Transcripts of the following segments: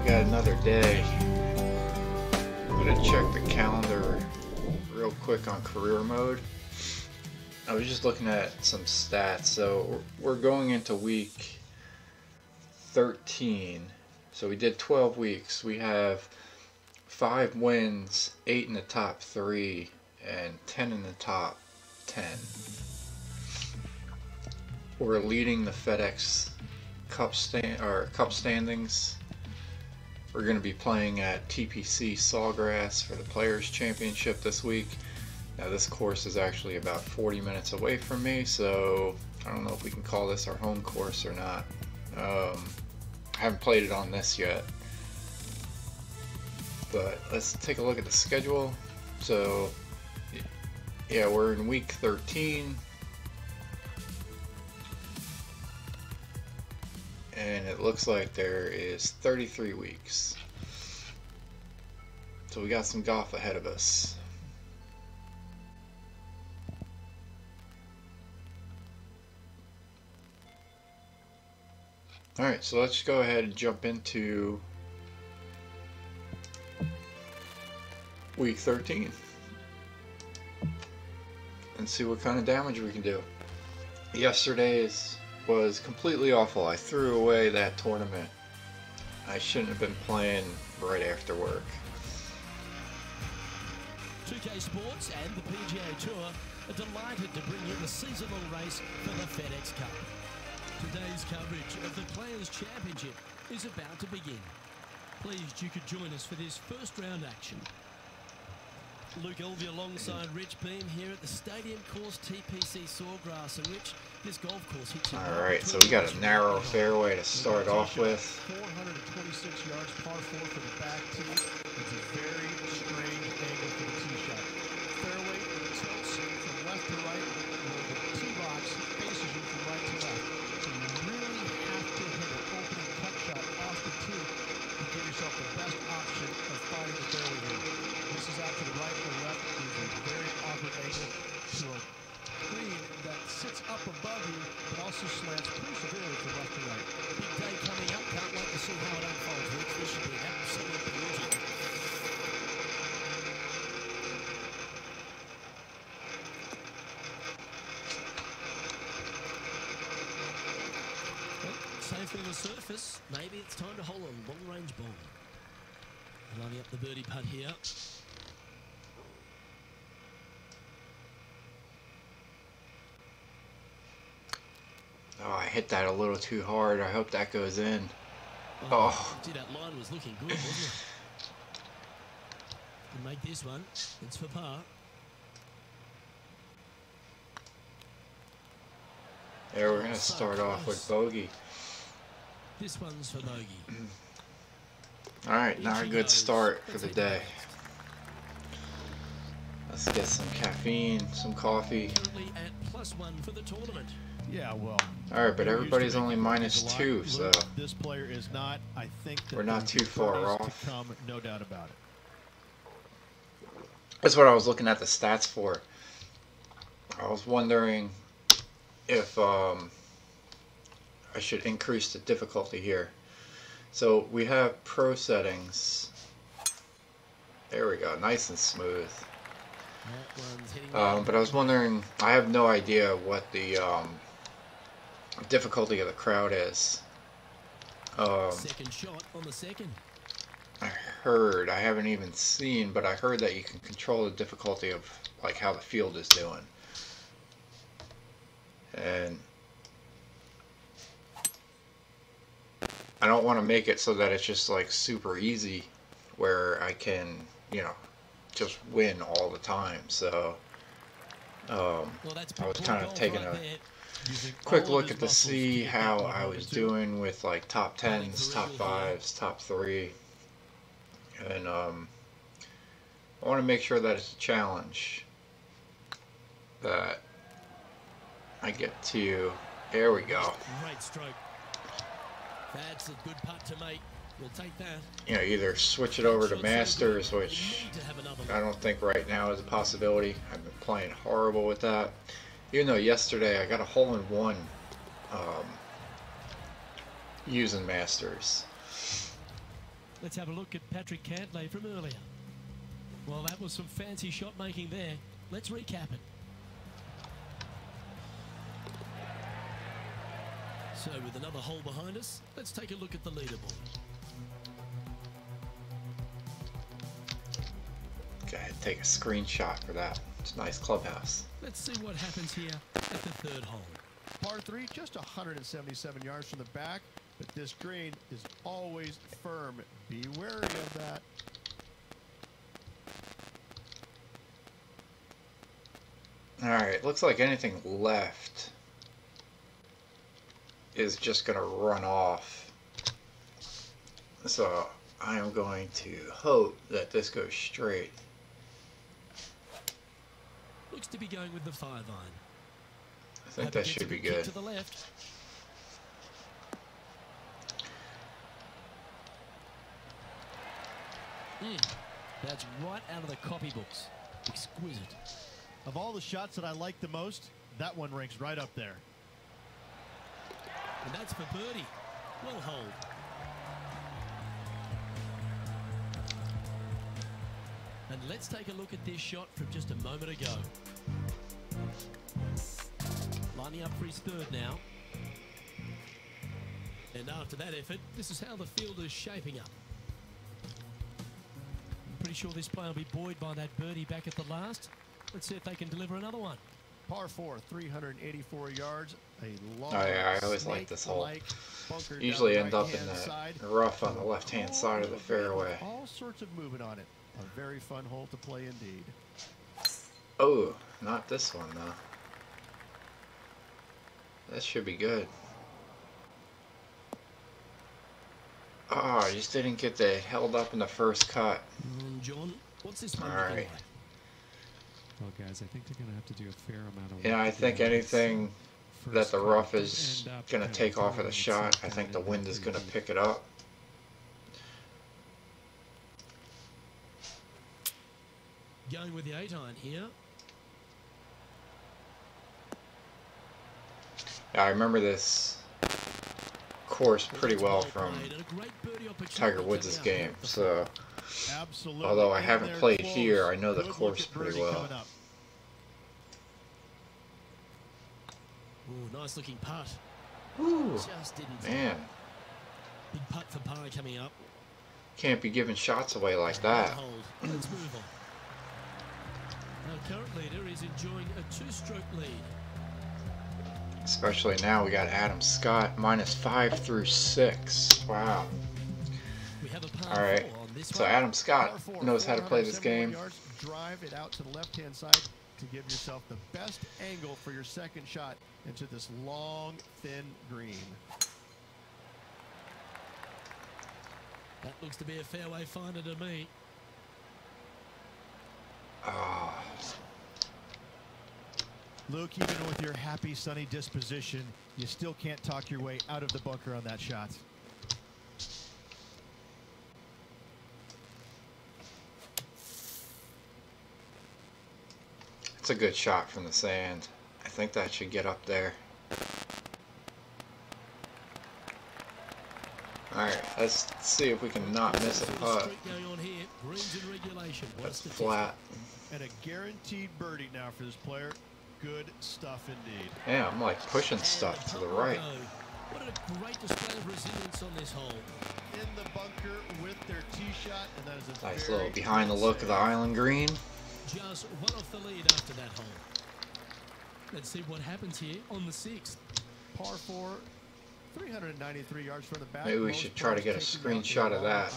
got another day. I'm gonna check the calendar real quick on career mode. I was just looking at some stats. So we're going into week 13. So we did 12 weeks. We have 5 wins, 8 in the top 3, and 10 in the top 10. We're leading the FedEx Cup standings. We're going to be playing at TPC Sawgrass for the Players Championship this week. Now this course is actually about 40 minutes away from me, so I don't know if we can call this our home course or not. I haven't played it on this yet. But let's take a look at the schedule. So yeah, we're in week 13. And it looks like there is 33 weeks. So we got some golf ahead of us. Alright, so let's go ahead and jump into week 13 and see what kind of damage we can do. Yesterday's was completely awful. I threw away that tournament. I shouldn't have been playing right after work. 2K Sports and the PGA Tour are delighted to bring you the seasonal race for the FedEx Cup. Today's coverage of the Players Championship is about to begin. Pleased you could join us for this first round action. Luke Elvey alongside Rich Beam here at the stadium course TPC Sawgrass, and Rich, this golf course hits. Alright, so we got a narrow fairway to start off with. 426 yards, par 4 for the back tee. It's a very strange angle for the tee shot. Fairway tilts from left to right, where the tee box faces you from right to left. So you really have to hit an opening cut shot off the tee to give yourself the best option of finding the fairway here. This is out to the right or left. It's a very awkward angle to a green that sits up above you, but also slants pretty severely from left to right. Big day coming up. Can't wait to see how it unfolds, Rich. This should be absolute beauty. Well, safely on the surface. Maybe it's time to hole a long-range ball. Lining up the birdie putt here. Oh, I hit that a little too hard. I hope that goes in. Oh. That line was looking good, wasn't it? Can make this one. It's for par. There, we're going to start off with bogey. This one's for bogey. Alright, not a good start for the day. Let's get some caffeine, some coffee. Currently at +1 for the tournament. Yeah, well. Alright, but everybody's only -2, so this player is not. I think that we're not too far off. No doubt about it. That's what I was looking at the stats for. I was wondering if I should increase the difficulty here. So we have pro settings. There we go, nice and smooth. But I was wondering, I have no idea what the difficulty of the crowd is. Second shot on the second. I heard, I haven't even seen, but I heard that you can control the difficulty of like how the field is doing. And I don't want to make it so that it's just like super easy where I can, you know, just win all the time. So I was kind of taking a quick look to see how I was doing with like top 10s, top 5s, top 3. And I want to make sure that it's a challenge that I get to. There we go. Great stroke. That's a good putt to make. We'll take that. You know, either switch it over to Masters, which I don't think right now is a possibility. I've been playing horrible with that. Even though yesterday I got a hole-in-one using Masters. Let's have a look at Patrick Cantlay from earlier. Well, that was some fancy shot making there. Let's recap it. So with another hole behind us, let's take a look at the leaderboard. Go ahead and take a screenshot for that. It's a nice clubhouse. Let's see what happens here at the third hole. Par 3, just 177 yards from the back, but this green is always firm. Be wary of that. Alright, looks like anything left is just going to run off. So I am going to hope that this goes straight. Looks to be going with the 5-iron. I think that should be good. To the left. That's right out of the copybooks. Exquisite. Of all the shots that I like the most, that one ranks right up there. And that's for birdie. Well hold. And let's take a look at this shot from just a moment ago. Lining up for his third now. And after that effort, this is how the field is shaping up. I'm pretty sure this player will be buoyed by that birdie back at the last. Let's see if they can deliver another one. Par 4, 384 yards. A long, Oh yeah, I always like this hole. Usually end up in the rough on the left-hand side of the fairway. All sorts of movement on it. A very fun hole to play indeed. Oh, not this one though. That should be good. Oh, I just didn't get the held up in the first cut. John, what's this one? All right. Well, guys, I think they're going to have to do a fair amount of work. Yeah, I think anything that the rough is going to take off of the shot, I think the wind is going to pick it up. Going with the 8-iron here. Yeah, I remember this course pretty well from Tiger Woods' game, so although I haven't played here, I know the course pretty well. Ooh, nice looking putt. Ooh, Just didn't. man. Big putt for par coming up. Can't be giving shots away like that. Let's move on. Our current leader is enjoying a 2-stroke lead. Especially now we got Adam Scott -5 through 6. Wow. We have a par All right. 4 on this So one. Adam Scott knows how to play this game. Yards, drive it out to the left-hand side to give yourself the best angle for your second shot into this long, thin green. That looks to be a fairway finder to me. Oh. Luke, even with your happy, sunny disposition, you still can't talk your way out of the bunker on that shot. It's a good shot from the sand. I think that should get up there. Alright, let's see if we can not miss a putt. That's flat. And a guaranteed birdie now for this player. Good stuff indeed. Yeah, I'm like pushing stuff to the right. What a great display of resilience on this hole. In the bunker with their tee shot, and that is a Nice very little behind the look of the island green. Just one off the lead after that hole. Let's see what happens here on the 6th. Par 4, 393 yards from the back. Maybe we should try to get a screenshot of that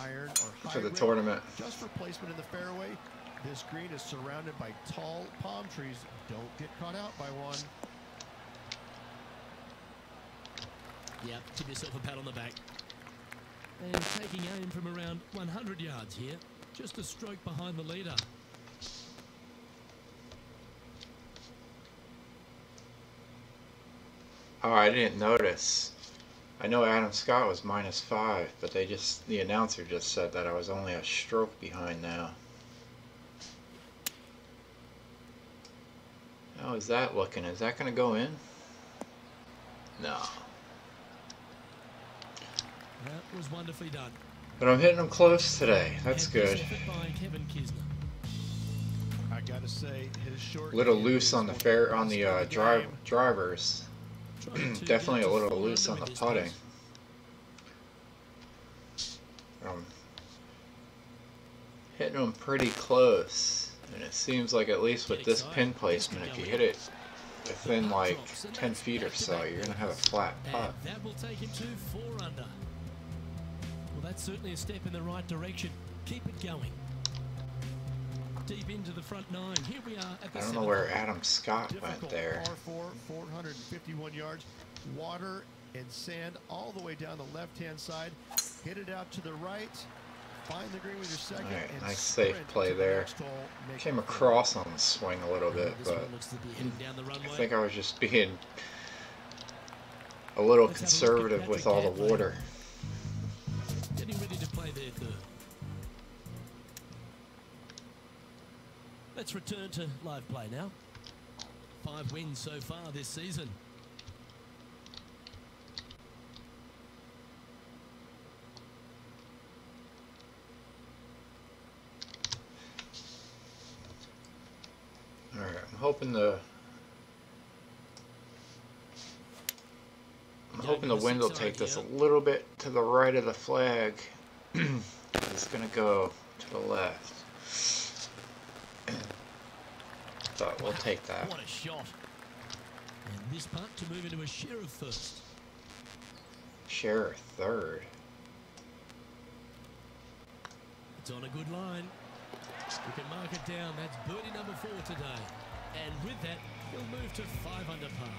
for the tournament. Just for placement in the fairway. This green is surrounded by tall palm trees. Don't get caught out by one. Yep, give yourself a pat on the back. And taking aim from around 100 yards here. Just a stroke behind the leader. Oh, I didn't notice. I know Adam Scott was -5, but the announcer just said that I was only a stroke behind now. How is that looking? Is that going to go in? No. That was wonderfully done. But I'm hitting them close today. That's good. I gotta say, his short A little loose on the drivers. Definitely a little loose on the putting. Hitting them pretty close, and it seems like at least with this pin placement, if you hit it within like 10 feet or so, you're gonna have a flat putt. That will take him to 4 under. Well, that's certainly a step in the right direction. Keep it going. Deep into the front 9. Here we are at the I don't know where Adam Scott went there. Par 4, 451 yards, water and sand all the way down the left-hand side. Hit it out to the right. Find the green with your second. All right, nice safe play there. Came across on the swing a little bit, but I think I was just being a little conservative with all the water. Getting ready to play their third. Let's return to live play now. 5 wins so far this season. All right, I'm hoping the wind will take this a little bit to the right of the flag. It's gonna go to the left. But we'll take that. What a shot. And this putt to move into a share of first. Share of third. It's on a good line. We can mark it down. That's birdie number 4 today. And with that, he'll move to 5 under par.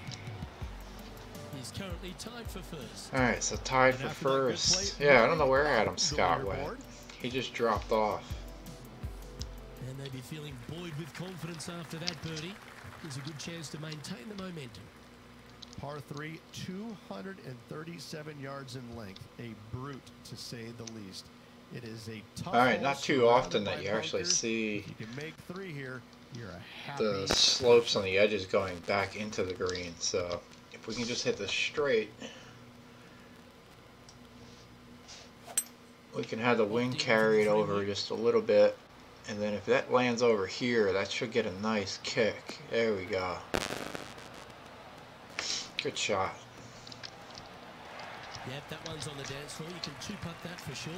He's currently tied for first. Alright, so tied for first. Yeah, I don't know where Adam Scott went. He just dropped off. And they'd be feeling buoyed with confidence after that birdie. There's a good chance to maintain the momentum. Par 3, 237 yards in length. A brute, to say the least. It is a tough. All right, not too often that you actually see you can make 3 here. You're a happy the slopes on the edges going back into the green. So if we can just hit this straight, we can have the wind carry it over just a little bit, and then if that lands over here, that should get a nice kick. There we go. Good shot. Yep, that one's on the dance floor. You can 2-putt that for sure.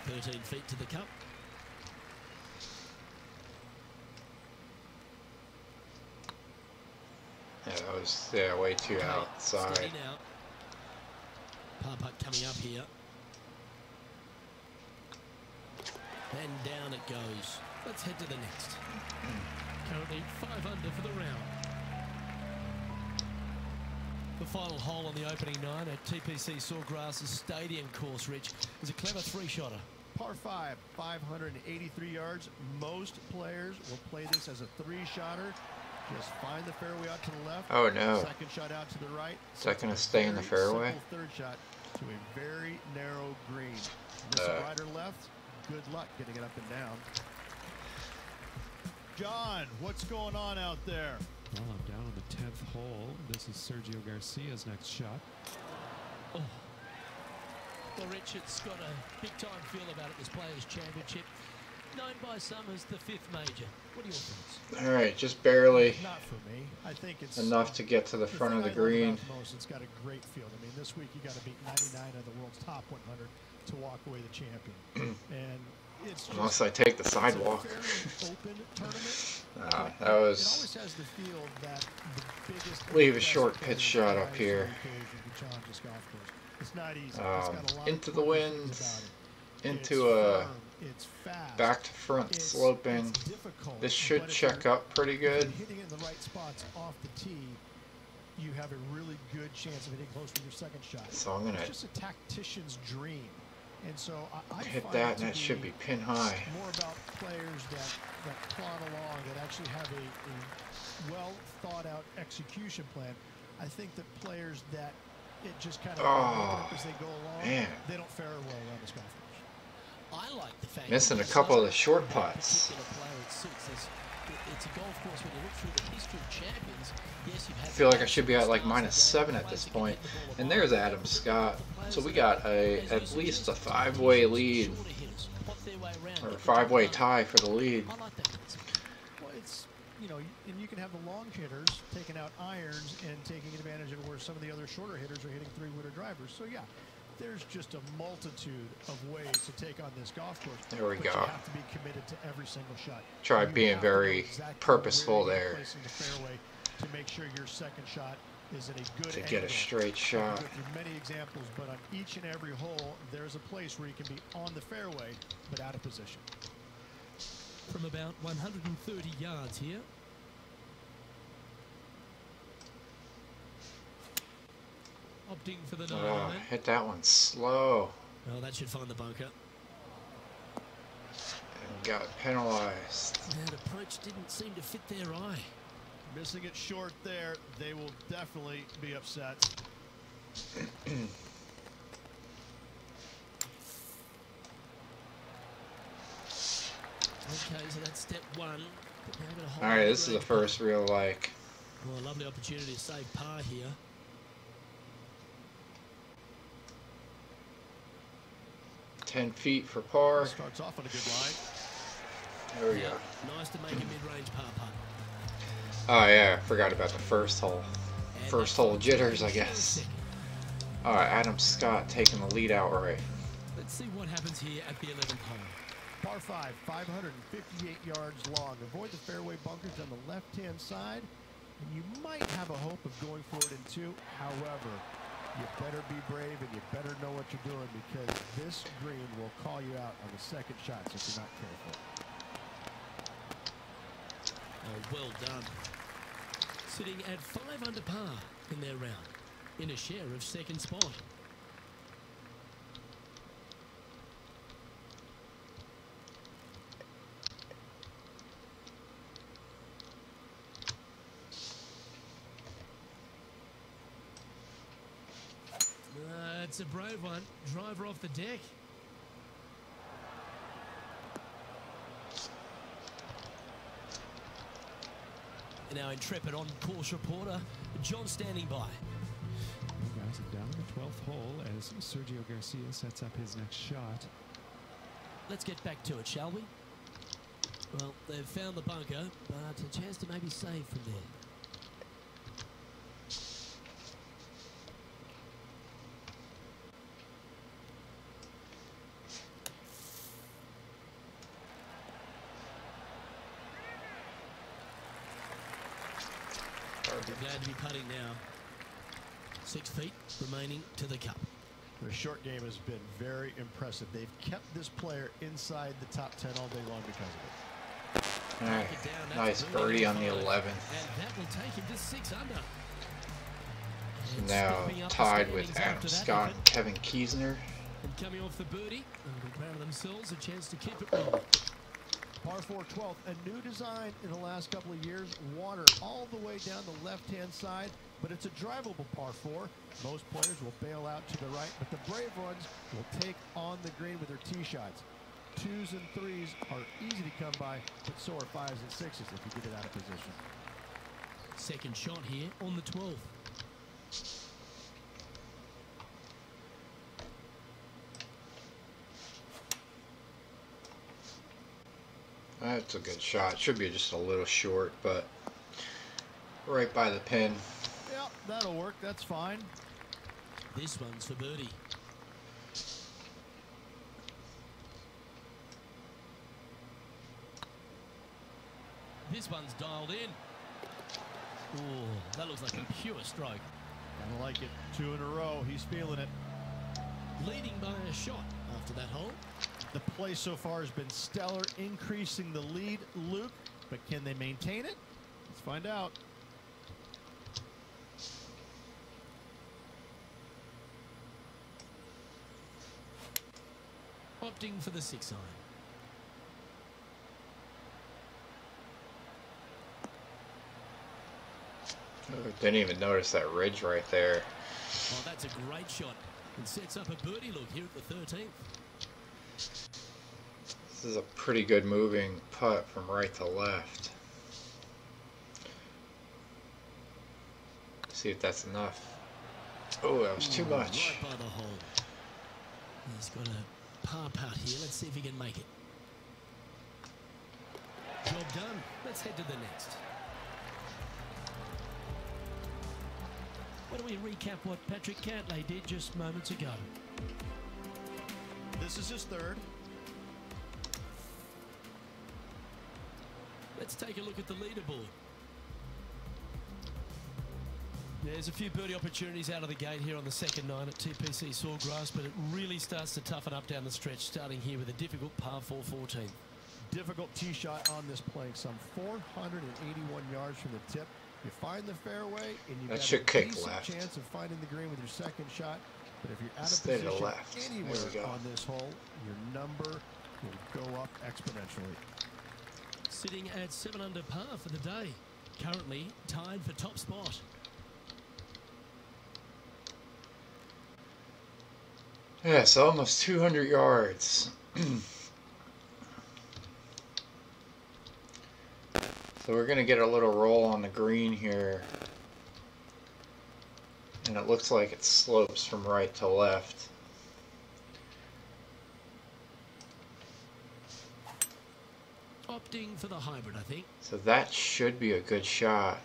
13 feet to the cup. Yeah, that was way too outside. Steady now. Par putt coming up here. And down it goes. Let's head to the next. Currently 5 under for the round. The final hole on the opening 9 at TPC Sawgrass Stadium course, Rich, is a clever 3-shotter. Par 5, 583 yards. Most players will play this as a 3-shotter. Just find the fairway out to the left. Oh no. Second shot out to the right. Is that going to stay in the fairway? Third shot to a very narrow green. Miss it right or left. Good luck getting it up and down. John, what's going on out there? Well, I'm down on the 10th hole. This is Sergio Garcia's next shot. Oh. Well, Rich, it's got a big-time feel about it, this Players' Championship. Known by some as the 5th major. What are your thoughts? All right, just barely Not for me. I think it's enough to get to the front of the green. Most, it's got a great field. I mean, this week you got to beat 99 of the world's top 100 to walk away the champion. And it's just, Unless I take the sidewalk. Open tournament. That was. It always has the feel that the biggest Leave a short pitch shot up here. It's not easy. It's got a lot Into of the wind, into a back to front sloping. This should check up pretty good. Hitting it in the right spots off the tee, you have a really good chance of hitting close with your second shot. So I'm gonna it's just a tactician's dream. And so I hit find that, it and that should be pin high. More about players that plod along, that actually have a well thought out execution plan. I think that players that it just kind of up as they go along, they don't fare well around this golf course. I like the fact missing a couple of the short putts. It's a golf course when you look through the history of champions. Yes, you've had I feel like I should be at like -7 at this point. And there's Adam Scott. So we got at least a 5-way lead, or a 5-way tie for the lead. I like that principle. Well, it's, you know, and you can have the long hitters taking out irons and taking advantage of where some of the other shorter hitters are hitting 3-wooder drivers. So, yeah, there's just a multitude of ways to take on this golf course. There we but go. You have to be committed to every single shot. Try You being have to know very exactly purposeful where you're there placing the fairway to make sure your second shot is in a good to angle. get a straight shot. I've go through many examples, but on each and every hole, there's a place where you can be on the fairway but out of position. From about 130 yards here. Opting for the 9-iron. Hit that one slow. Well, that should find the bunker. And got penalized. That approach didn't seem to fit their eye. Missing it short there, they will definitely be upset. Okay, so that's step one. Alright, this is the first real, like... Well, a lovely opportunity to save par here. $10 for par. Starts off on a good line. There we go. Nice to make a mid-range par putt. Oh yeah, I forgot about the first hole. First hole jitters, I guess. Alright, Adam Scott taking the lead outright. Let's see what happens here at the 11th hole. Par 5, 558 yards long. Avoid the fairway bunkers on the left-hand side, and you might have a hope of going for it in 2. However, you better be brave and you better know what you're doing, because this green will call you out on the second shot if you're not careful. Oh, well done. Sitting at 5 under par in their round, in a share of second spot. It's a brave one. Driver off the deck. And our intrepid on-course reporter, John, standing by. Well, guys, down the 12th hole as Sergio Garcia sets up his next shot. Let's get back to it, shall we? Well, they've found the bunker, but a chance to maybe save from there. We're glad to be putting now. 6 feet remaining to the cup. The short game has been very impressive. They've kept this player inside the top 10 all day long because of it. Alright, nice birdie on the 11th. And that will take him to 6 under. And Now stepping up the tied with standings Adam after that Scott effort. and Kevin Kiesner. And coming off the birdie, they'll be proud of themselves, a chance to keep it rolling. Par 4 12th, a new design in the last couple of years. Water all the way down the left-hand side, but it's a drivable par 4. Most players will bail out to the right, but the brave ones will take on the green with their tee shots. 2s and 3s are easy to come by, but so are 5s and 6s if you get it out of position. Second shot here on the 12th. That's a good shot. Should be just a little short, but right by the pin. Yeah, that'll work. That's fine. This one's for birdie. This one's dialed in. Oh, that looks like a pure stroke. I like it. 2 in a row. He's feeling it. Leading by a shot after that hole. The play so far has been stellar, increasing the lead, Luke, but can they maintain it? Let's find out. Opting for the 6-iron. Didn't even notice that ridge right there. Oh, that's a great shot. And sets up a birdie look here at the 13th. This is a pretty good moving putt from right to left. See if that's enough. Oh, that was too much. Right by the hole. He's got a par putt here. Let's see if he can make it. Job done. Let's head to the next. Why don't we recap what Patrick Cantlay did just moments ago? This is his third. Let's take a look at the leaderboard. There's a few birdie opportunities out of the gate here on the second nine at TPC Sawgrass, but it really starts to toughen up down the stretch, starting here with a difficult par 4-14. Difficult tee shot on this plank, some 481 yards from the tip. You find the fairway, and you've got a decent chance of finding the green with your second shot. But if you're out of position anywhere on this hole, your number will go up exponentially. Sitting at 7 under par for the day. Currently tied for top spot. Yeah, so almost 200 yards. So we're going to get a little roll on the green here. And it looks like it slopes from right to left. Opting for the hybrid, I think. So that should be a good shot.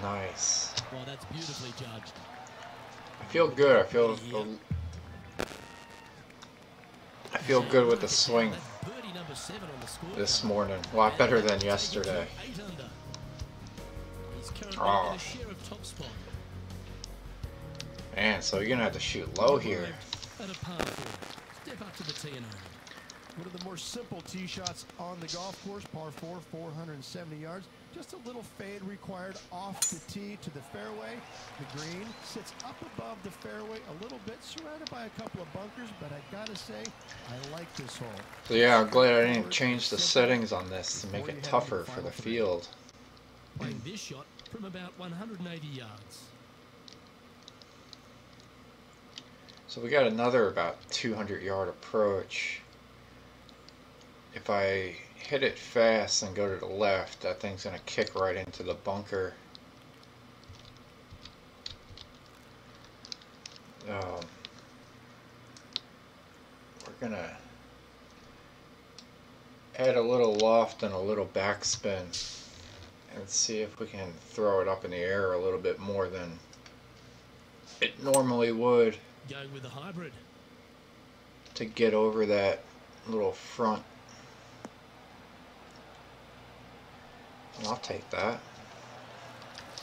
Nice. Well, that's beautifully judged. I feel good. I feel good with the swing this morning. A lot better than yesterday. Oh. Man, so you're gonna have to shoot low here. One of the more simple tee shots on the golf course, par 4, 470 yards. Just a little fade required off the tee to the fairway. The green sits up above the fairway a little bit, surrounded by a couple of bunkers, but I gotta say, I like this hole. So yeah, I'm glad I didn't change the settings on this to make it tougher for the field. Playing this shot from about 180 yards. So we got another about 200-yard approach. If I hit it fast and go to the left, that thing's going to kick right into the bunker. We're going to add a little loft and a little backspin and see if we can throw it up in the air a little bit more than it normally would. Going with the hybrid. To get over that little front. I'll take that.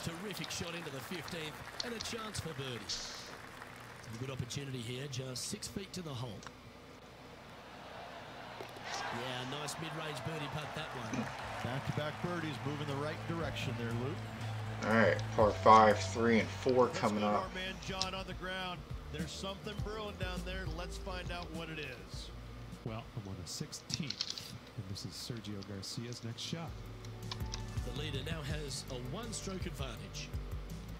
Terrific shot into the 15th and a chance for birdie. A good opportunity here, just 6 feet to the hole. Yeah, nice mid-range birdie putt, that one. Back-to-back birdies moving the right direction there, Luke. All right, par 5, 3, and 4 coming up. Our man John on the ground. There's something brewing down there. Let's find out what it is. Well, I'm on the 16th, and this is Sergio Garcia's next shot. The leader now has a one-stroke advantage.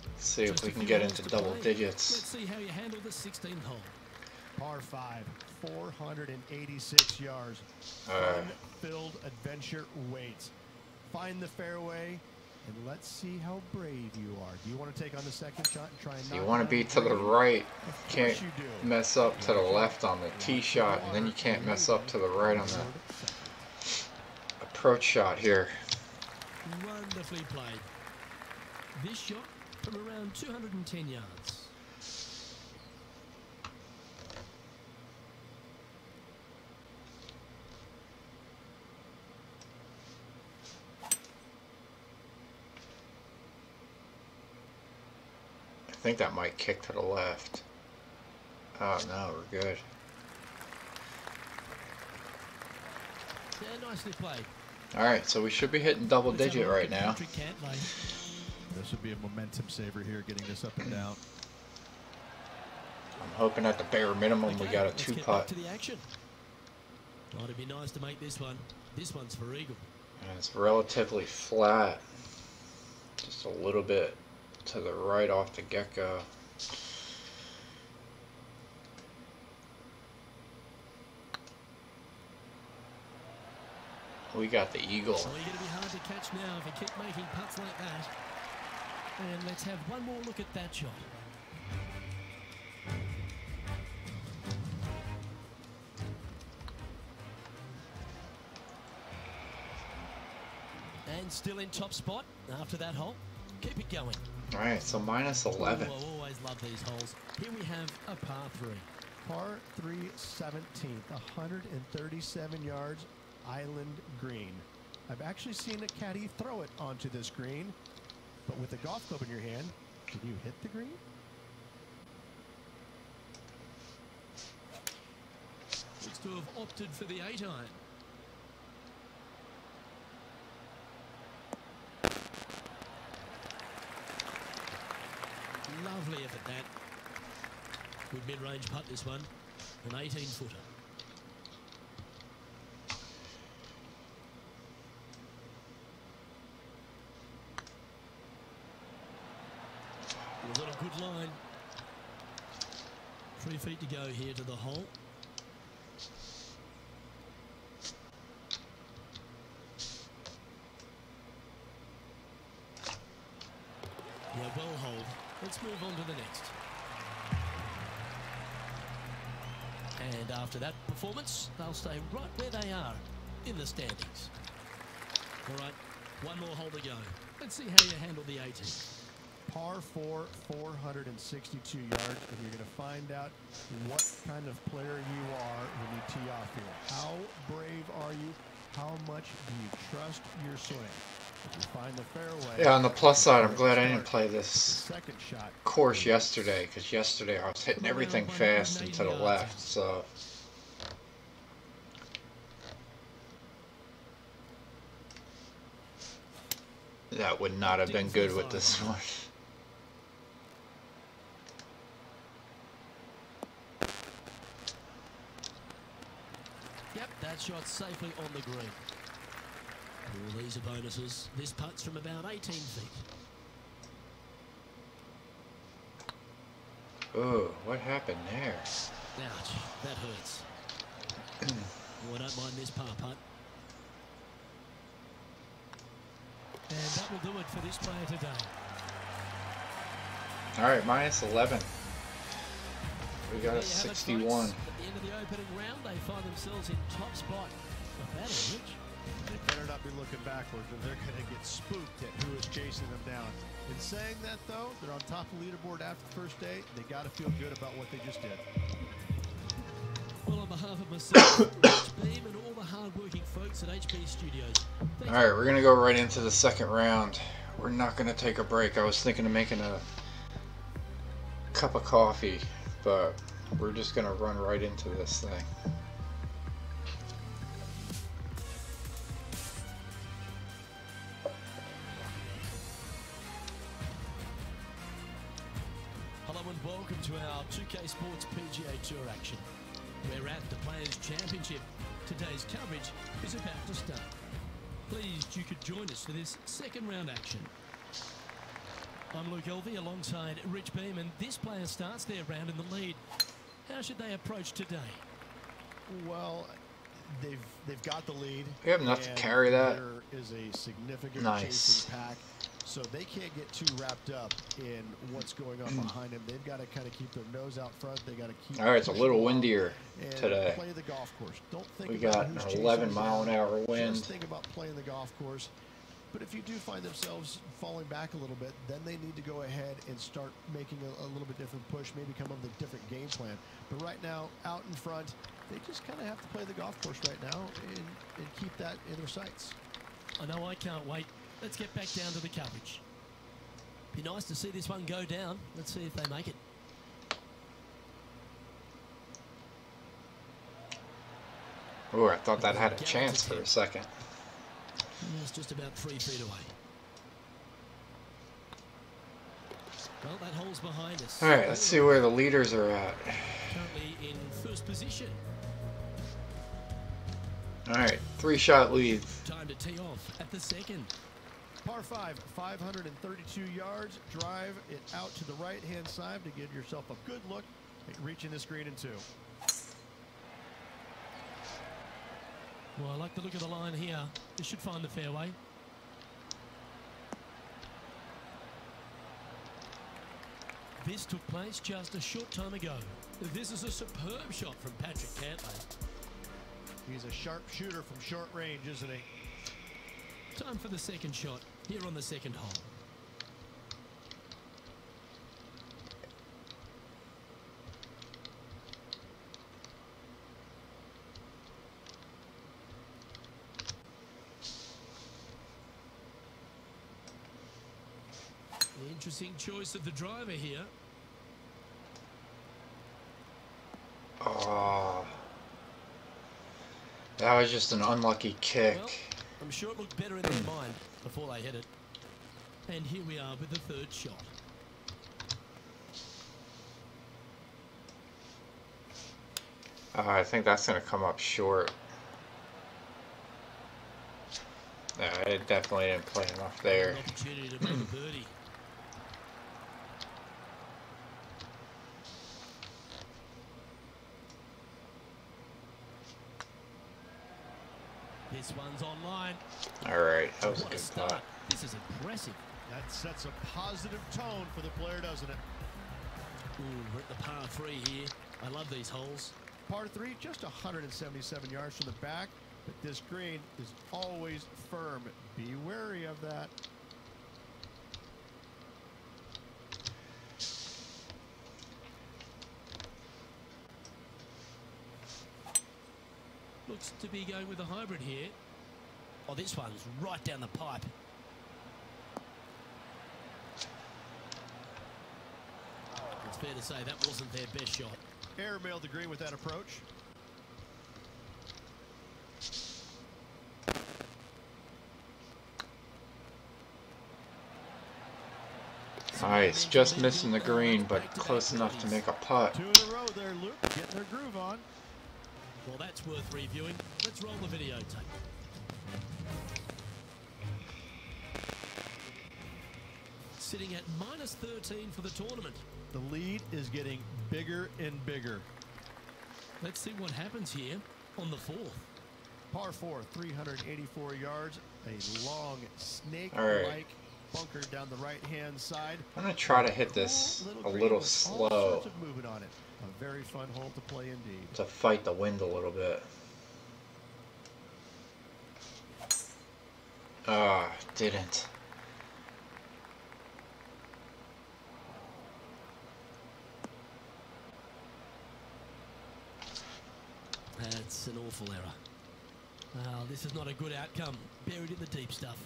Let's see if we can get into double digits. Let's see how you handle the 16th hole. Par 5, 486 yards. Fun-filled adventure waits. Find the fairway, and let's see how brave you are. Do you want to take on the second shot and try and knock it? You want to be to the right. You can't mess up to the left on the tee shot, and then you can't mess up to the right on the approach shot here. Wonderfully played. This shot from around 210 yards. I think that might kick to the left. Oh no, we're good. Yeah, nicely played. Alright, so we should be hitting double digit right now. This would be a momentum saver here, getting this up and down. I'm hoping at the bare minimum we got a 2-putt. To the action. Oh, it'd be nice to make this one. This one's for eagle. And it's relatively flat. Just a little bit to the right off the get-go. We got the eagle. Well, you're going to be hard to catch now if you keep making putts like that. And let's have one more look at that shot. And still in top spot after that hole. Keep it going. All right, so minus 11. Oh, I always love these holes. Here we have a par 3. Par 3 17th, 137 yards, island green. I've actually seen a caddy throw it onto this green, but with a golf club in your hand, can you hit the green? Looks to have opted for the 8-iron. Lovely effort that. Good mid-range putt this one. An 18-footer. Was on a good line. 3 feet to go here to the hole. Yeah, well hold. Let's move on to the next. And after that performance, they'll stay right where they are in the standings. All right, one more hole to go. Let's see how you handle the 18. Par 4, 462 yards, and you're going to find out what kind of player you are when you tee off here. How brave are you? How much do you trust your swing? If you find the fairway, Yeah, on the plus side, I'm glad I didn't play this second shot course yesterday, because yesterday I was hitting everything fast and to the left, so. That would not have been good with this one. Yep, that shot's safely on the green. All these are bonuses. This putt's from about 18 feet. Oh, what happened there? Ouch, that hurts. Oh, I don't mind this par putt. And that will do it for this player today. All right, minus 11. We got a There you have it, 61. folks. At the end of the opening round, they find themselves in top spot. Not bad, Rich. They better not be looking backwards, or they're going to get spooked at who is chasing them down. In saying that, though, they're on top of the leaderboard after the first day. They got to feel good about what they just did. Well, on behalf of myself, Rich Beam, and all the hard-working folks at HB Studios. All right, we're gonna go right into the second round. We're not gonna take a break. I was thinking of making a cup of coffee, but we're just gonna run right into this thing. Hello and welcome to our 2K Sports PGA Tour action. We're at the Players' Championship. Today's coverage is about to start. Pleased you could join us for this second round action. I'm Luke Elvey alongside Rich Beam, and this player starts their round in the lead. How should they approach today? Well, they've got the lead. We have enough to carry that. There is a significant Nice. chasing pack, so they can't get too wrapped up in what's going on behind them. They've got to kind of keep their nose out front. They got to keep. All right, it's a little pushing windier and today. Play the golf course. Don't think We about got who's an chasing 11 you mile an down. hour wind. Just think about playing the golf course. But if you do find themselves falling back a little bit, then they need to go ahead and start making a little bit different push, maybe come up with a different game plan. But right now, out in front, they just kind of have to play the golf course right now and keep that in their sights. I know I can't wait. Let's get back down to the coverage. Be nice to see this one go down. Let's see if they make it. Oh, I thought that had a chance for a second. It's just about 3 feet away. Well, that hole's behind us. All right, let's see where the leaders are at. Currently in first position. All right, 3-shot lead. Time to tee off at the second. Par 5, 532 yards. Drive it out to the right-hand side to give yourself a good look at reaching this green in 2. Well, I like the look of the line here. This should find the fairway. This took place just a short time ago. This is a superb shot from Patrick Cantlay. He's a sharp shooter from short range, isn't he? Time for the second shot here on the second hole. Interesting choice of the driver here. Oh, that was just an unlucky kick. Well, I'm sure it looked better in their mind before they hit it. And here we are with the third shot. I think that's going to come up short. Yeah, it definitely didn't play enough there. An opportunity to make a birdie. This one's online. Alright, that was a What good start. putt. This is impressive. That sets a positive tone for the player, doesn't it? Ooh, we're at the par 3 here. I love these holes. Par 3, just 177 yards from the back, but this green is always firm. Be wary of that. Looks to be going with a hybrid here. Oh, this one's right down the pipe. It's fair to say that wasn't their best shot. Airmailed the green with that approach. Nice, just missing the green, but close enough to make a putt. 2 in a row there, Luke, getting their groove on. Well, that's worth reviewing. Let's roll the videotape. Sitting at minus 13 for the tournament. The lead is getting bigger and bigger. Let's see what happens here on the fourth. Par 4, 384 yards. A long snake-like bunker down the right-hand side. I'm going to try to hit this a little slow. All sorts of movement on it. A very fun hole to play indeed. To fight the wind a little bit. Ah, didn't. That's an awful error. This is not a good outcome. Buried in the deep stuff.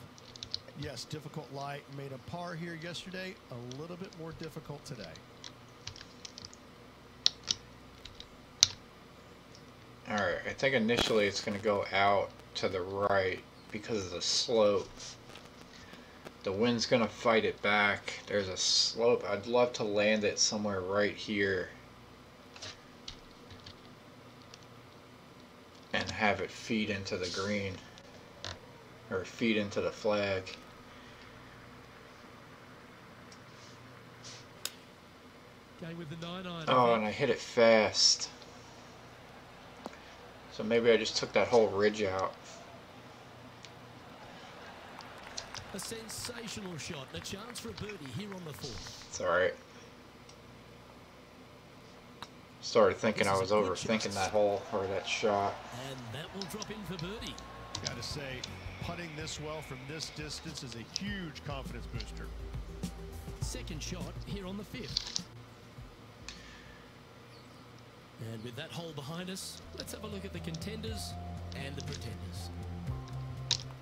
Yes, difficult lie. Made a par here yesterday. A little bit more difficult today. Alright, I think initially it's going to go out to the right because of the slope. The wind's going to fight it back. There's a slope. I'd love to land it somewhere right here and have it feed into the green or feed into the flag. Going with the 9-iron. Oh, and I hit it fast. So maybe I just took that whole ridge out. A sensational shot. A chance for a birdie here on the fourth. It's alright. Started thinking I was overthinking that hole or that shot. And that will drop in for birdie. Got to say, putting this well from this distance is a huge confidence booster. Second shot here on the fifth. And with that hole behind us, let's have a look at the contenders and the pretenders.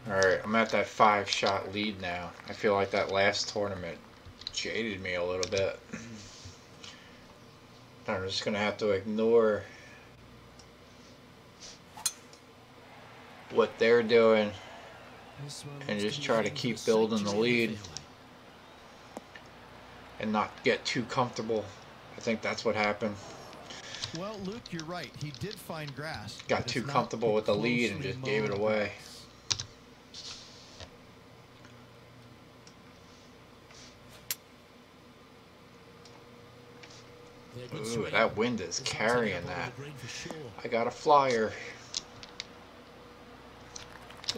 Alright, I'm at that 5-shot lead now. I feel like that last tournament jaded me a little bit. I'm just going to have to ignore what they're doing and just try to keep building the lead and not get too comfortable. I think that's what happened. Well, Luke, you're right. He did find grass. Got too comfortable with the lead and just gave it away. Ooh, that wind is carrying that. I got a flyer.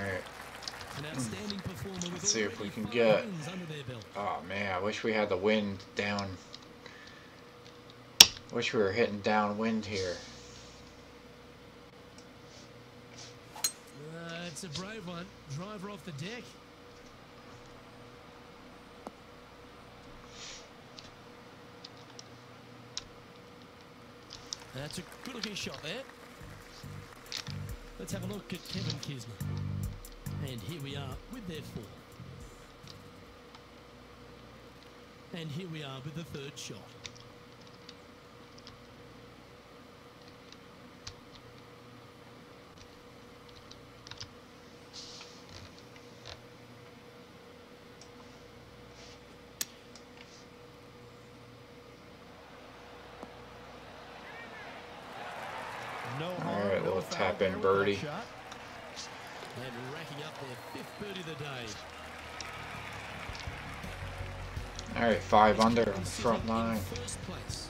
Alright. An outstanding performer with Let's see if we already can 5 get... wins under their belt. Oh man, I wish we had the wind down. Wish we were hitting downwind here. It's a brave one. Driver off the deck. That's a good-looking shot there. Let's have a look at Kevin Kisner. And here we are with their 4. And here we are with the 3rd shot. Alright, little tap in birdie. And racking up their 5th birdie of the day. Alright, 5 under on the front line. First place.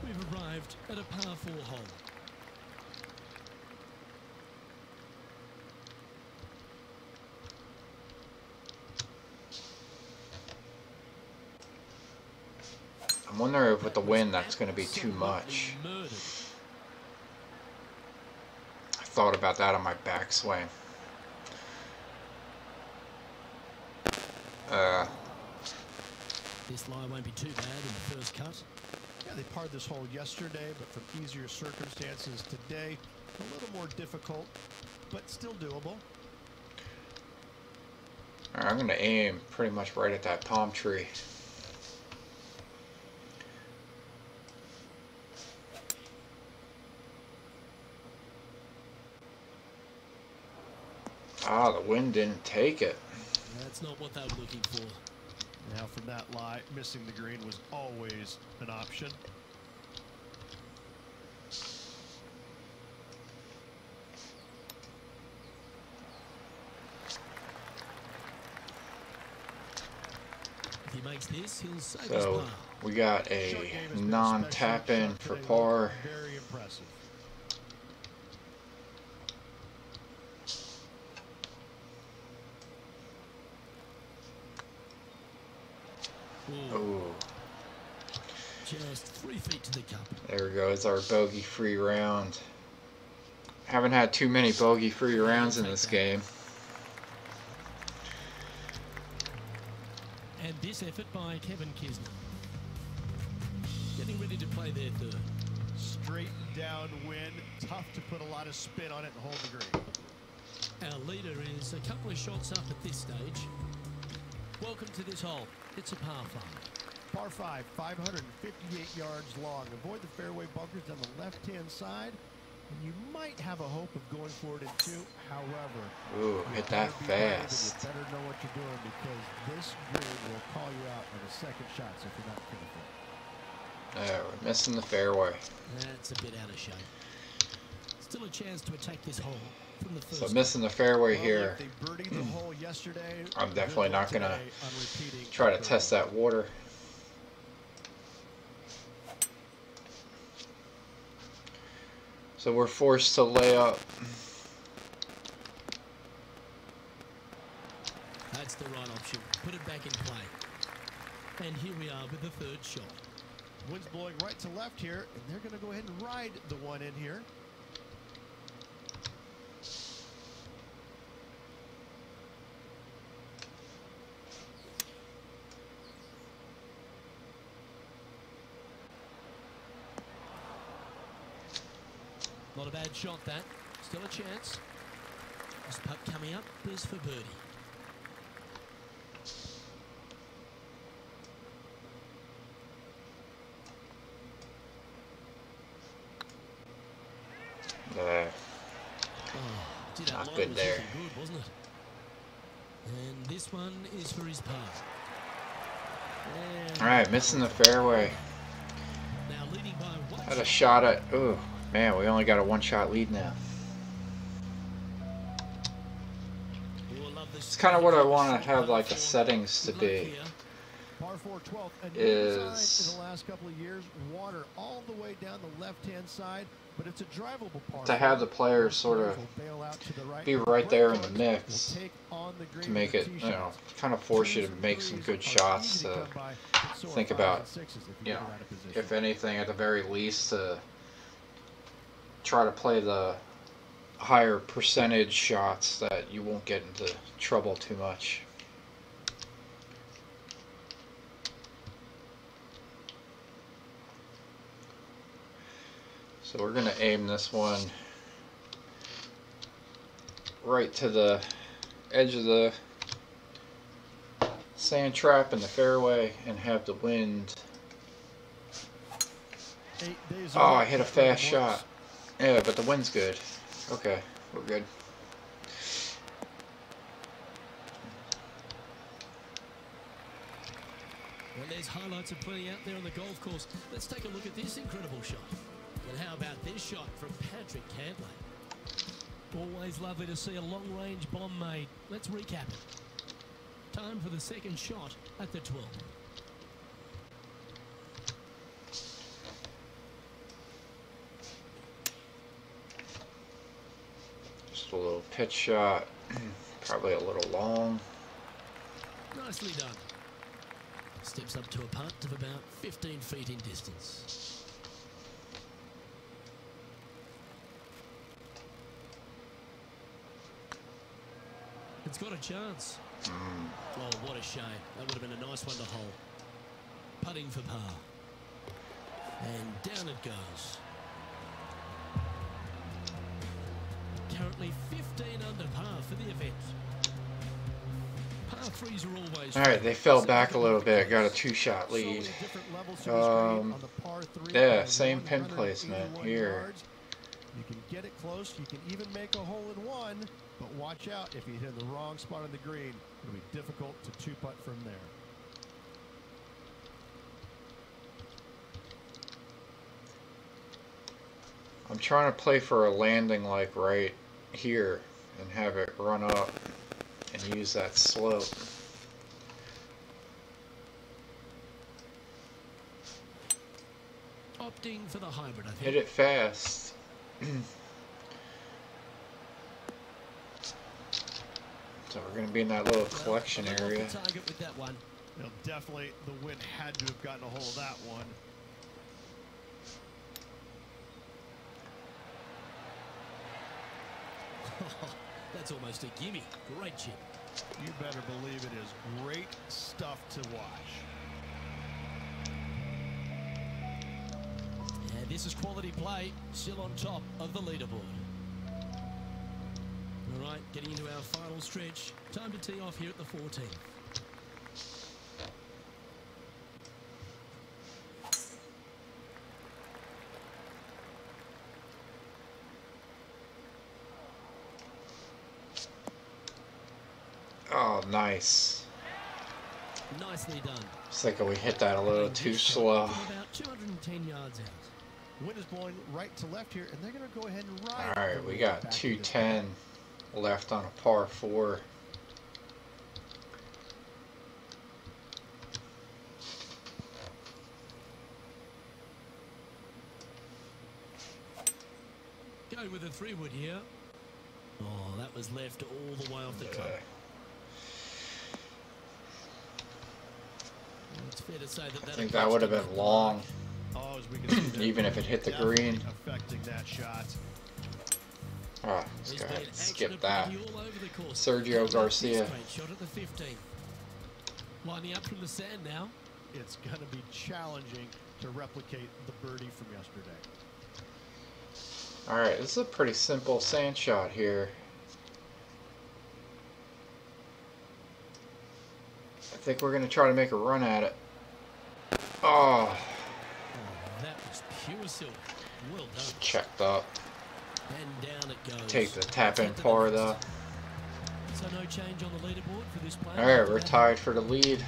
We've arrived at a par 4 hole. I'm wondering if with the wind that's going to be too much. I thought about that on my backswing. This lie won't be too bad in the first cut. Yeah, they parred this hole yesterday, but from easier circumstances today, a little more difficult, but still doable. Alright, I'm going to aim pretty much right at that palm tree. Ah, the wind didn't take it. That's not what they were looking for. Now from that lie, missing the green was always an option. If he makes this, he'll save his So par. we got a non-tap in for par. Very impressive. Ooh, Just 3 feet to the cup. there goes our bogey-free round. Haven't had too many bogey-free rounds in this game. And this effort by Kevin Kisner. Getting ready to play their 3rd. Straight downwind, tough to put a lot of spin on it and hold the green. Our leader is a couple of shots up at this stage. Welcome to this hole. It's a par 5. Par 5, 558 yards long. Avoid the fairway bunkers on the left-hand side, and you might have a hope of going for it in 2. However, Ooh, hit that you better be brave and fast. you better know what you're doing, because this green will call you out on the second shot, so if you're not careful. We're missing the fairway. That's a bit out of shape. Still a chance to attack this hole from the first. So missing the fairway Well, here. if they birdied the hole yesterday, I'm definitely good not luck gonna today on repeating try to the test birdie. that water. So we're forced to lay up. That's the right option. Put it back in play. And here we are with the 3rd shot. Wind's blowing right to left here, and they're going to go ahead and ride the one in here. Not a bad shot, that. Still a chance. This putt coming up is for birdie. Gee, that Not line good was there. looking good, wasn't it? And this one is for his par. And Alright, missing the fairway. now leading by 1 Had a shot. shot at... Ooh, man, we only got a 1-shot lead now. We'll love this It's kind of what I want to shot have like the for settings to good luck be. here. Par 4 12th, and Is- in the last couple of years, water all the way down the left-hand side, but it's a drivable par to have the four. players sort of Will bail out to the right. be right there in the Will mix take on the green to make with it, tee you know, shots. kind of force you Twos to and make some threes good are shots easy to come by, but so are think fives about, and sixes if you get know, out of position. if anything, at the very least, to try to play the higher percentage shots that you won't get into trouble too much. So we're going to aim this one right to the edge of the sand trap in the fairway and have the wind. Oh, I hit a fast shot. Yeah, but the wind's good. Okay, we're good. Well, there's highlights aplenty out there on the golf course. Let's take a look at this incredible shot. And how about this shot from Patrick Cantlay? Always lovely to see a long-range bomb made. Let's recap it. Time for the second shot at the 12. Just a little pitch shot, probably a little long. Nicely done. Steps up to a putt of about 15 feet in distance. It's got a chance. Oh, what a shame. That would have been a nice one to hold. Putting for par. And down it goes. Currently 15 under par for the event. Par threes are always... Alright, they fell back a little bit. Got a two-shot lead. Yeah, same pin placement here. You can get it close. You can even make a hole in one. But watch out, if you hit the wrong spot on the green, it'll be difficult to two-putt from there. I'm trying to play for a landing like right here and have it run up and use that slope. Opting for the hybrid, I think. Hit it fast. So we're going to be in that little collection area. Target with that one. You know, definitely the wind had to have gotten a hold of that one. That's almost a gimme. Great chip. You better believe it is great stuff to watch. And this is quality play, still on top of the leaderboard. All right, getting into our final stretch. Time to tee off here at the 14th. Oh, nice. Nicely done. It's like we hit that a little too slow. About 210 yards out. Wind is blowing right to left here, and they're going to go ahead and ride. Alright, we got 210 left on a par 4. Going with a 3-wood here. Oh, that was left all the way off the top. It's fair to say that I think that would have been long, Oh, as we can see, even if it hit the green. affecting that shot. Ah, let's go ahead and skip that. All over the course. Sergio Garcia. Straight shot at the 15. Lining up from the sand now. It's going to be challenging to replicate the birdie from yesterday. Alright, this is a pretty simple sand shot here. I think we're going to try to make a run at it. Oh, That was pure silver. Well done. checked up. And down it goes. Take the tap-in par though. So no change on the leaderboard for this player. Alright, we're tied for the lead.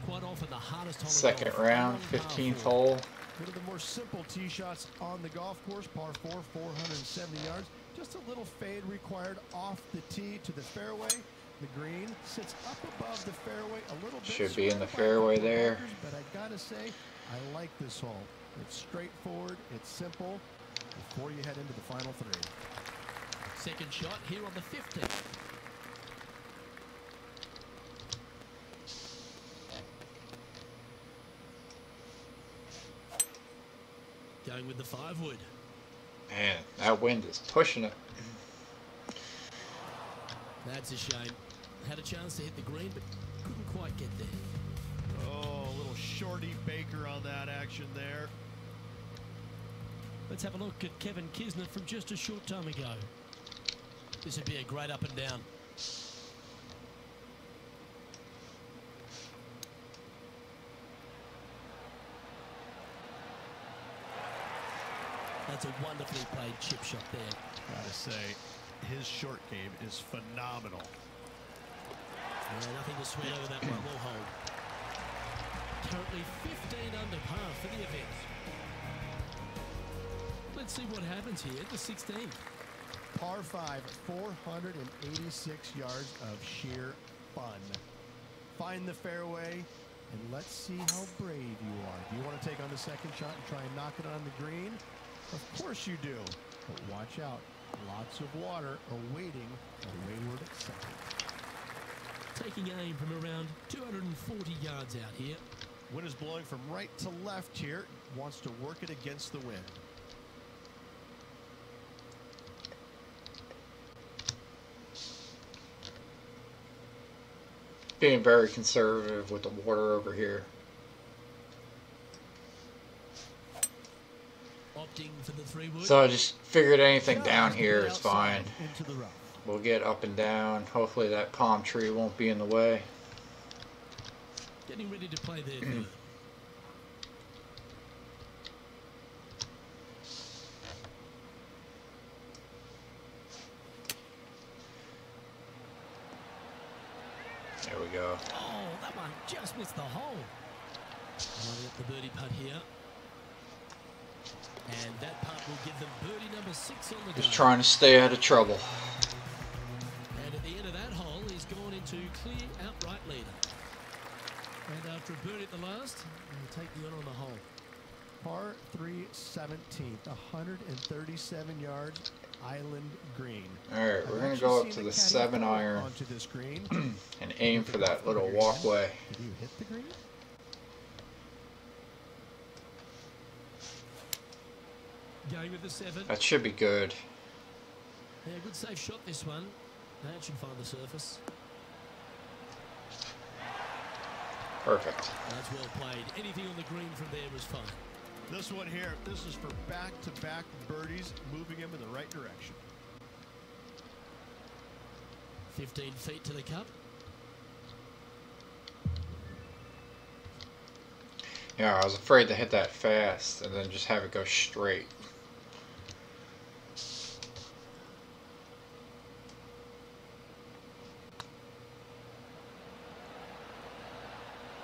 Quite often the hardest hole in Second golf. round, 15th hole. One of the more simple tee shots on the golf course, par 4, 470 yards. Just a little fade required off the tee to the fairway. The green sits up above the fairway a little bit. Should be in the surrounded by a fairway couple of there. bunkers, but I gotta say, I like this hole. It's straightforward, it's simple. before you head into the final 3. Second shot here on the 15th. Going with the 5-wood. Man, that wind is pushing it. That's a shame. Had a chance to hit the green, but couldn't quite get there. Oh, a little shorty Baker on that action there. Let's have a look at Kevin Kisner from just a short time ago. This would be a great up and down. That's a wonderfully played chip shot there. Gotta say, his short game is phenomenal. Yeah, nothing to sweat over that one. Will hold. Currently 15 under par for the event. Let's see what happens here at the 16th. Par 5, 486 yards of sheer fun. Find the fairway, and let's see how brave you are. Do you want to take on the second shot and try and knock it on the green? Of course you do. But watch out. Lots of water awaiting a wayward second. Taking aim from around 240 yards out here. Wind is blowing from right to left here. Wants to work it against the wind. Being very conservative with the water over here. Opting for the 3-wood. So I just figured anything down here is fine. Into the rough. We'll get up and down. Hopefully that palm tree won't be in the way. Getting ready to play their third. There we go. Oh, that one just missed the hole. Lining up the birdie putt here. And that putt will give them birdie number 6 on the day. Just trying to stay out of trouble. And at the end of that hole, he's gone into clear outright leader. And after a birdie at the last, he'll take the on the hole. Par 3, 17th, 137 yards, island green. Alright, we're going to go up to the 7-iron onto this green. and aim for that little walkway. Did you hit the green? Going with the 7. That should be good. Yeah, good safe shot this one. That should find the surface. Perfect. That's well played. Anything on the green from there was fine. This one here, this is for back-to-back birdies, moving him in the right direction. 15 feet to the cup. Yeah, I was afraid to hit that fast and then just have it go straight.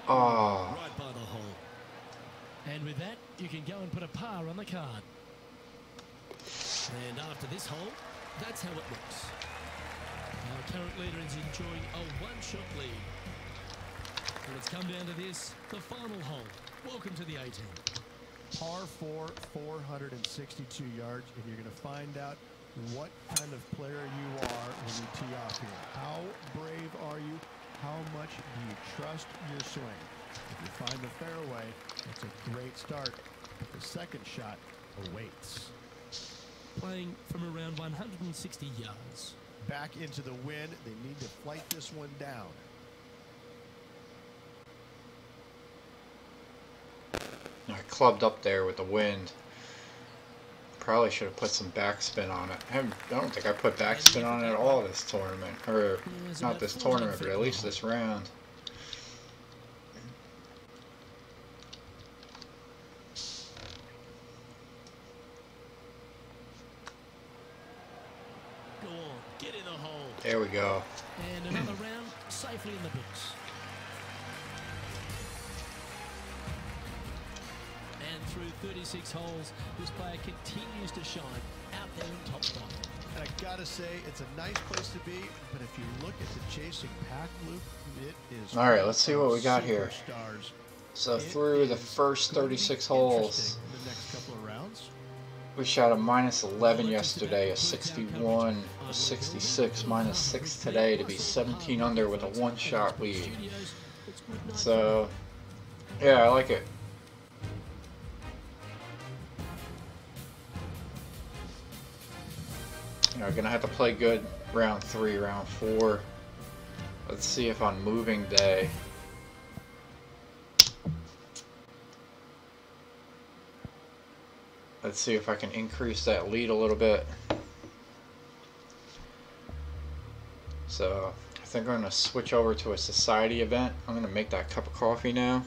Oh. Right by the hole. And with that, you can go and put a par on the card. And after this hole, that's how it looks. Our current leader is enjoying a 1-shot lead. And it's come down to this, the final hole. Welcome to the 18th. Par 4, 462 yards, and you're going to find out what kind of player you are when you tee off here. How brave are you? How much do you trust your swing? If you find the fairway, it's a great start, but the second shot awaits. Playing from around 160 yards. Back into the wind, they need to flight this one down. I clubbed up there with the wind. Probably should have put some backspin on it. I don't think I put backspin on it at all this tournament. Or not this tournament, but at least this round. Go on, get in the hole. There we go. And another round safely in the books. And through 36 holes, this player continues to shine out there in top spot. And I gotta say, it's a nice place to be, but if you look at the chasing pack, Luke, it is. All right, let's see what we got here. Superstars. So through the first 36 holes, In the next couple of rounds. We shot a -11 yesterday, a 61, a 66, -6 today to be 17 under with a 1-shot lead. So, yeah, I like it. You know, gonna have to play good round 3, round 4. Let's see if on moving day. Let's see if I can increase that lead a little bit. So I think I'm going to switch over to a society event. I'm going to make that cup of coffee now.